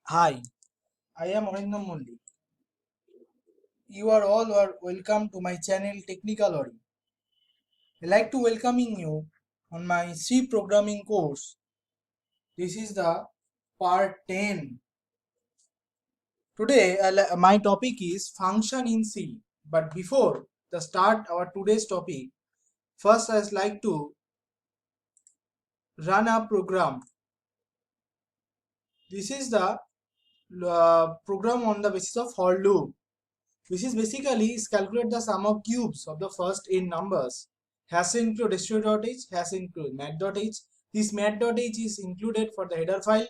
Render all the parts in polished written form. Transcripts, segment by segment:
Hi, I am Arindam Mulli. You are all welcome to my channel Technical Ori. I like to welcoming you on my C programming course. This is the part 10. Today my topic is function in C. But before the start our today's topic, first I like to run a program. This is the program on the basis of for loop. Which is basically is calculate the sum of cubes of the first n numbers. Has include history.h, has include math.h. This math.h is included for the header file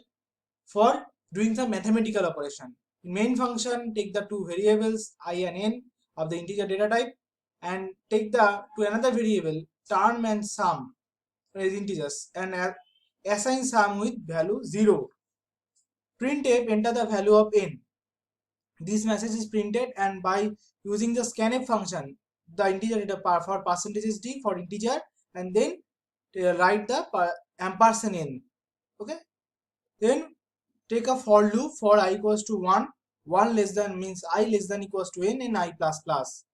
for doing some mathematical operation. In main function, take the two variables I and n of the integer data type and take the to another variable term and sum as integers and assign sum with value 0. Printf enter the value of n. This message is printed, and by using the scanf function, the integer data for percentage is d for integer, and then write the ampersand n. Okay, then take a for loop for I equals to 1 less than means I less than equals to n and I plus plus.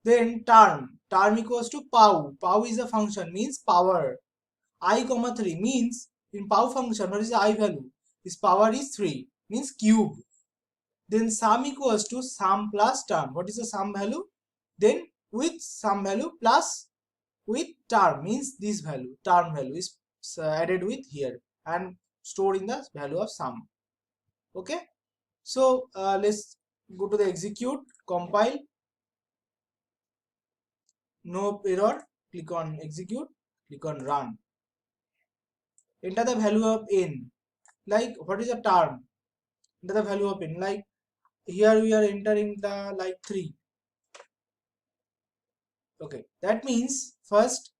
Then term equals to pow is a function means power. I comma 3 means in pow function what is the I value? This power is 3 means cube. Then sum equals to sum plus term. What is the sum value? Then with sum value plus with term means this value, term value is added with here and stored in the value of sum. Okay, so let's go to the execute, compile, no error, click on execute, click on run. Enter the value of n. Like what is the term? Enter the value of n. Like here we are entering the like 3. Okay, that means first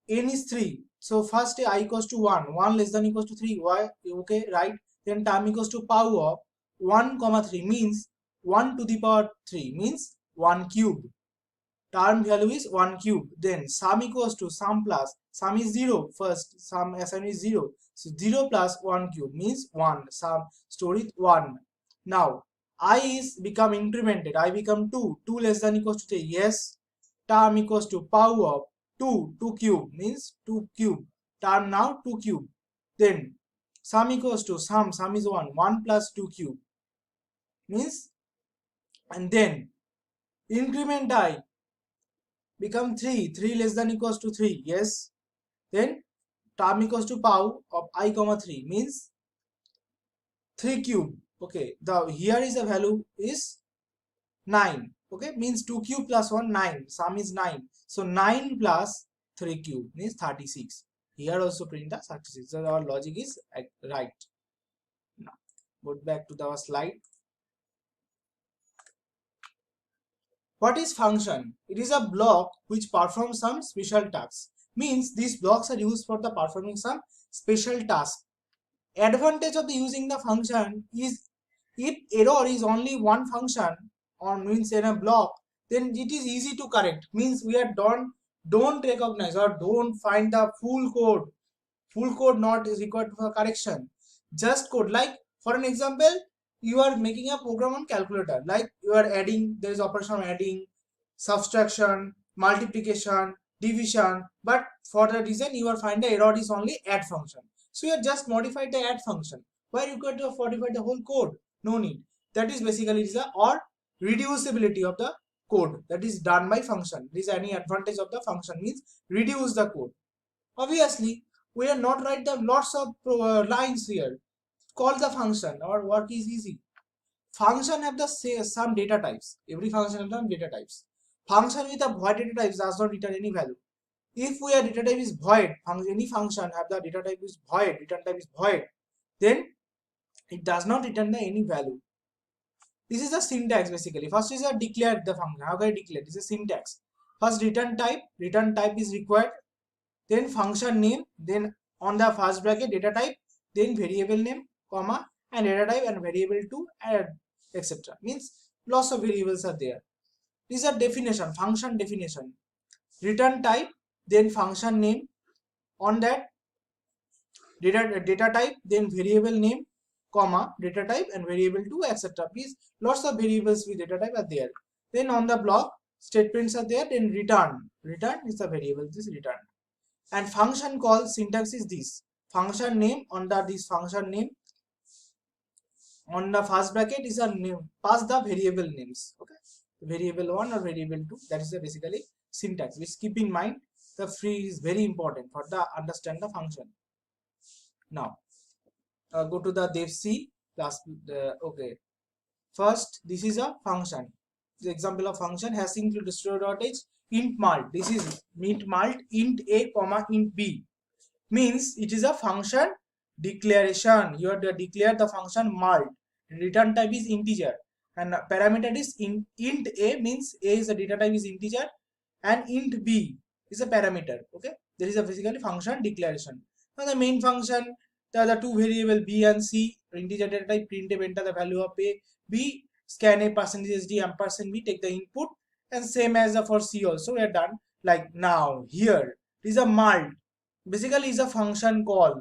n is 3. So first I equals to 1 less than equals to 3. Why? Okay, right? Then term equals to power of 1 comma 3 means 1 to the power 3 means 1 cube. Term value is 1 cube. Then sum equals to sum plus sum is 0. First sum Sn is 0. So 0 plus 1 cube means 1. Sum store it 1. Now I is become incremented. I become 2. 2 less than equals to 3. Yes. Term equals to power of 2 cube means 2 cube. Term now 2 cube. Then sum equals to sum is 1 plus 2 cube means, and then increment I become 3 less than equals to 3. Yes. Then term equals to power of I comma 3 means 3 cube. Okay, the here is the value is 9. Okay, means 2 cube plus 1 9. Sum is 9. So 9 plus 3 cube means 36. Here also print the 36. So our logic is right. Now go back to the slide. What is function? It is a block which performs some special tasks. Means these blocks are used for the performing some special task. Advantage of the using the function is if error is only one function or means in a block, then it is easy to correct. Means we are don't recognize or don't find the full code. Full code not is required for correction. Just code, like for an example, you are making a program on calculator, like you are adding, there is operation adding, subtraction, multiplication, division, but for the reason you are find the error is only add function. So you are just modified the add function. Why you got to modify the whole code? No need. That is basically is the or reducibility of the code that is done by function. This any advantage of the function means reduce the code. Obviously, we are not write the lots of lines here. Call the function. Our work is easy. Function have the some data types. Every function have some data types. Function with a void data types does not return any value. If we are data type is void, any function have the data type is void, return type is void, then it does not return the any value. This is the syntax basically. First is a declare the function. How can I declare? This is syntax. First return type is required. Then function name, then on the first bracket data type, then variable name, comma, and data type and variable to add, etc. Means lots of variables are there. These are definition, function definition. Return type, then function name, On that data type, then variable name, comma, data type and variable 2, etc. Please, lots of variables with data type are there. Then on the block, statements are there, then return. Return is the variable, this return. And function call syntax is this. Function name, under this function name, on the first bracket is a name, pass the variable names. Okay, variable 1 or variable 2, that is the basically syntax, which keep in mind the free is very important for the understand the function. Now go to the dev C class. Okay, first this is a function. The example of function has included story.h int malt. This is int malt int a comma int b, means it is a function declaration. You have to declare the function malt. Return type is integer and parameter is int a, means a is the data type is integer and int b is a parameter. Okay, there is a basically function declaration. Now the main function, the two variable b and c, integer data type, printf, enter the value of a, b, scan a %d ampersand b, take the input, and same as for c also we are done. Like now here it is a malt, basically is a function call.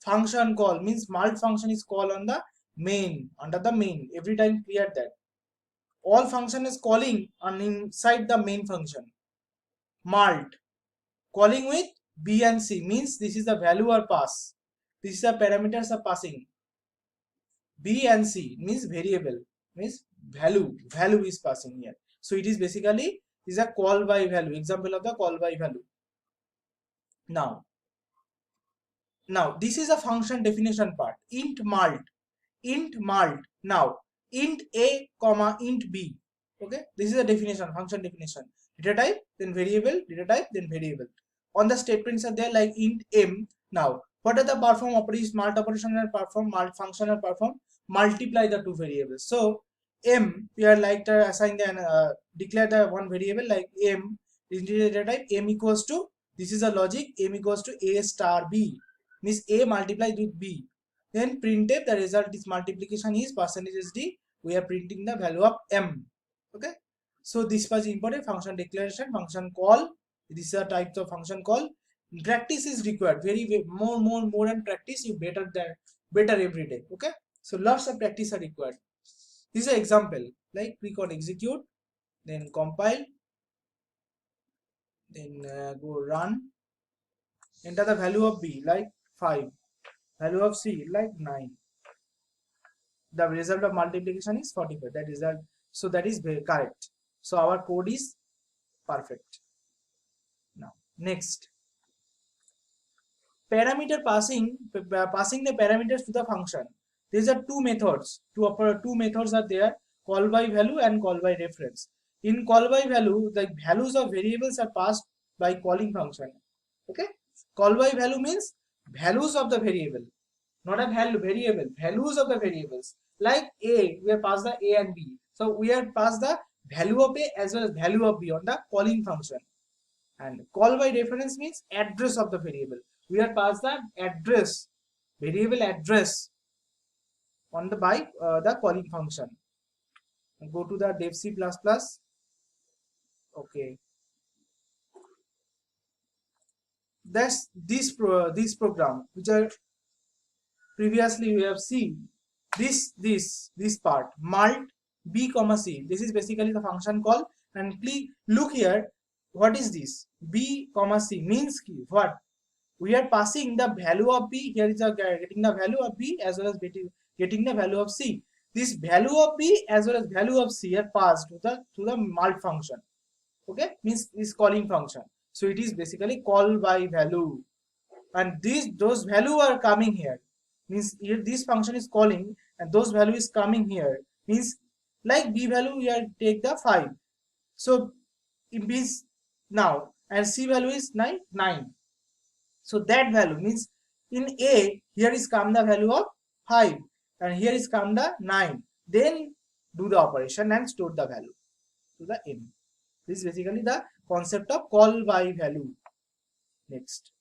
Function call means malt function is called on the main, under the main. Every time clear that all function is calling on inside the main function. Malt calling with b and c, means this is the value or pass, this is the parameters are passing. B and c means variable, means value is passing here. So it is basically is a call by value, example of the call by value. Now this is a function definition part. Int malt. Now int a comma int b. Okay, this is a definition, function definition. Data type, then variable, data type, then variable. On the statements are there like int m. Now what are the perform operations? Malt operation and perform, malt function and perform, multiply the two variables. So m, we are like to assign the declare the one variable like m, integer data type, m equals to, this is a logic, m equals to a star b, means a multiplied with b. Then printf, the result is multiplication is %d, we are printing the value of m. Okay, so this was important. Function declaration, function call, these are types of function call. Practice is required, very more and practice, you better every day. Okay, so lots of practice are required. This is an example, like click on execute, then compile, then go run, enter the value of b like 5, value of c like 9. The result of multiplication is 45. That result, so that is very correct. So our code is perfect. Now next, parameter passing the parameters to the function. These are two methods. Two methods are there: call by value and call by reference. In call by value, the values of variables are passed by calling function. Okay, call by value means values of the variable, not a variable, values of the variables. Like a, we have passed the a and b. So we have passed the value of a as well as value of b on the calling function. And call by reference means address of the variable. We have passed the address, variable address on the by the calling function. And go to the dev C++. Okay, that's this program which are previously we have seen. This part malt b comma c, this is basically the function call. And please look here, what is this b comma c means what? We are passing the value of b, here is getting the value of b as well as getting the value of c. This value of b as well as value of c are passed to the malt function. Okay, means this calling function. So it is basically call by value, and those value are coming here, means here this function is calling and those value is coming here, means like b value we are take the 5, so it means now, and c value is 9. So that value means in a, here is come the value of 5 and here is come the 9, then do the operation and store the value to the m. This is basically the concept of call by value. Next,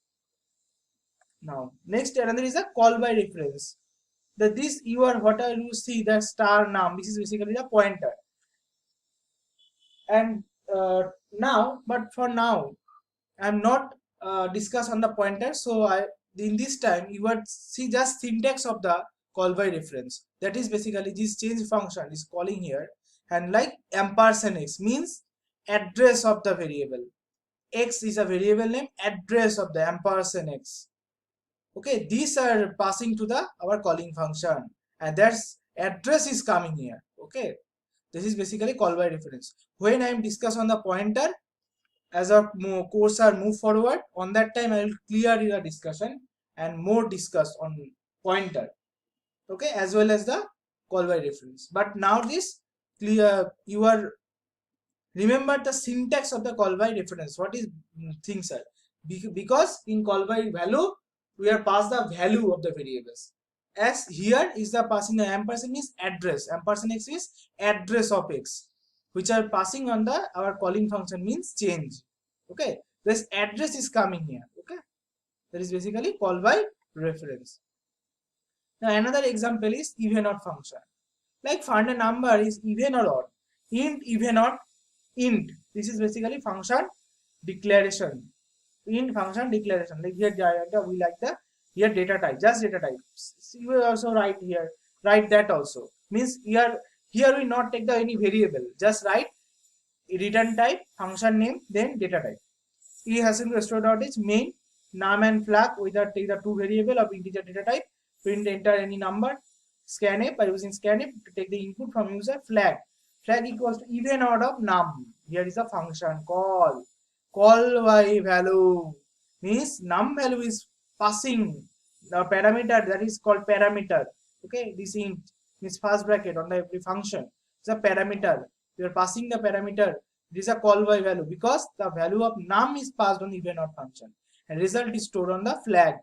now next another is a call by reference. That this whatever you see the star num, this is basically the pointer. And now, but for now I'm not discuss on the pointer. So in this time you would see just syntax of the call by reference. That is basically this change function is calling here, and like ampersand x means address of the variable. X is a variable name, address of the ampersand x. Okay, these are passing to the our calling function, and that's address is coming here. Okay, this is basically call by reference. When I am discuss on the pointer, as our course are move forward, on that time I will clear the discussion and more discuss on pointer, okay, as well as the call by reference. But now this clear, you are remember the syntax of the call by reference. What is things are, because in call by value we are pass the value of the variables, as here is the passing the ampersand is address, ampersand x is address of x, which are passing on the our calling function means change. Okay, this address is coming here. Okay, that is basically call by reference. Now another example is even odd function. Like find a number is even or odd. Int even odd int. This is basically function declaration. Int function declaration. Like here we like the here data type, just data type. You will also write here, write that also. Means here we not take the any variable, just write return type, function name, then data type. E has to store dot is main num and flag with the take the two variable of integer data type. Print enter any number. Scanf by using scanf to take the input from user. Flag equals to even odd of num. Here is a function call by value, means num value is passing the parameter, that is called parameter. Okay, this int means first bracket on the every function is a parameter. You are passing the parameter. This is a call by value because the value of num is passed on the even odd function, and result is stored on the flag.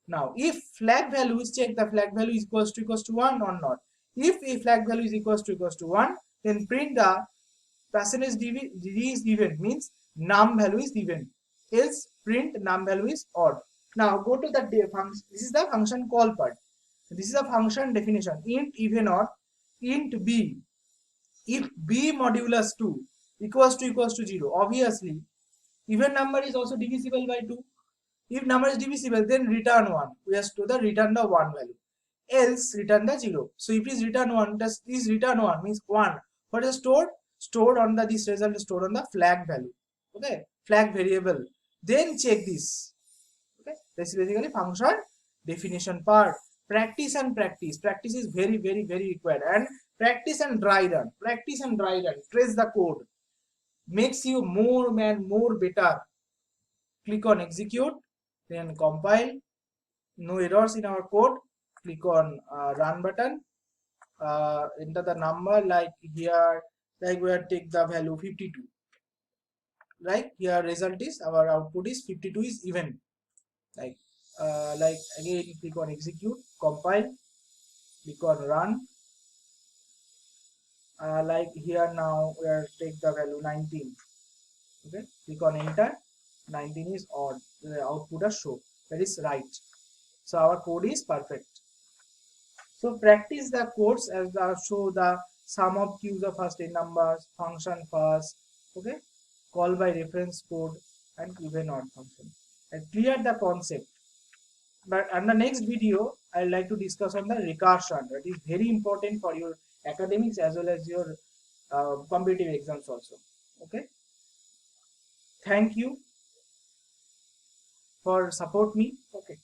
Now, if flag value is checked, the flag value is equals to 1 or not. If a flag value is equals to 1, then print the percentage d is even, means num value is even. Else print num value is odd. Now go to the function. This is the function call part. This is a function definition. Int even odd, int b. If b modulus 2 equals to 0, obviously even number is also divisible by 2. If number is divisible, then return 1. We have to return the 1 value. Else return the 0. So if it is return 1, this return 1 means 1. What is stored? Stored on the this result is stored on the flag value. Okay, flag variable. Then check this. Okay, this is basically function definition part. Practice and practice. Practice is very required. And practice and dry run. Practice and dry run. Trace the code. Makes you more better. Click on execute, then compile. No errors in our code. Click on run button. Enter the number, like here, like we are take the value 52. Right here, result is our output is 52 is even. Like again, click on execute, compile, click on run. Like here now we are take the value 19. Okay, click on enter. 19 is odd. The output is show. That is right. So our code is perfect. So practice the codes as the show the sum of queues of first in numbers, function first, okay, call by reference code, and even odd function, and clear the concept. But in the next video, I would like to discuss on the recursion. That is very important for your academics as well as your competitive exams also. Okay. Thank you for support me. Okay.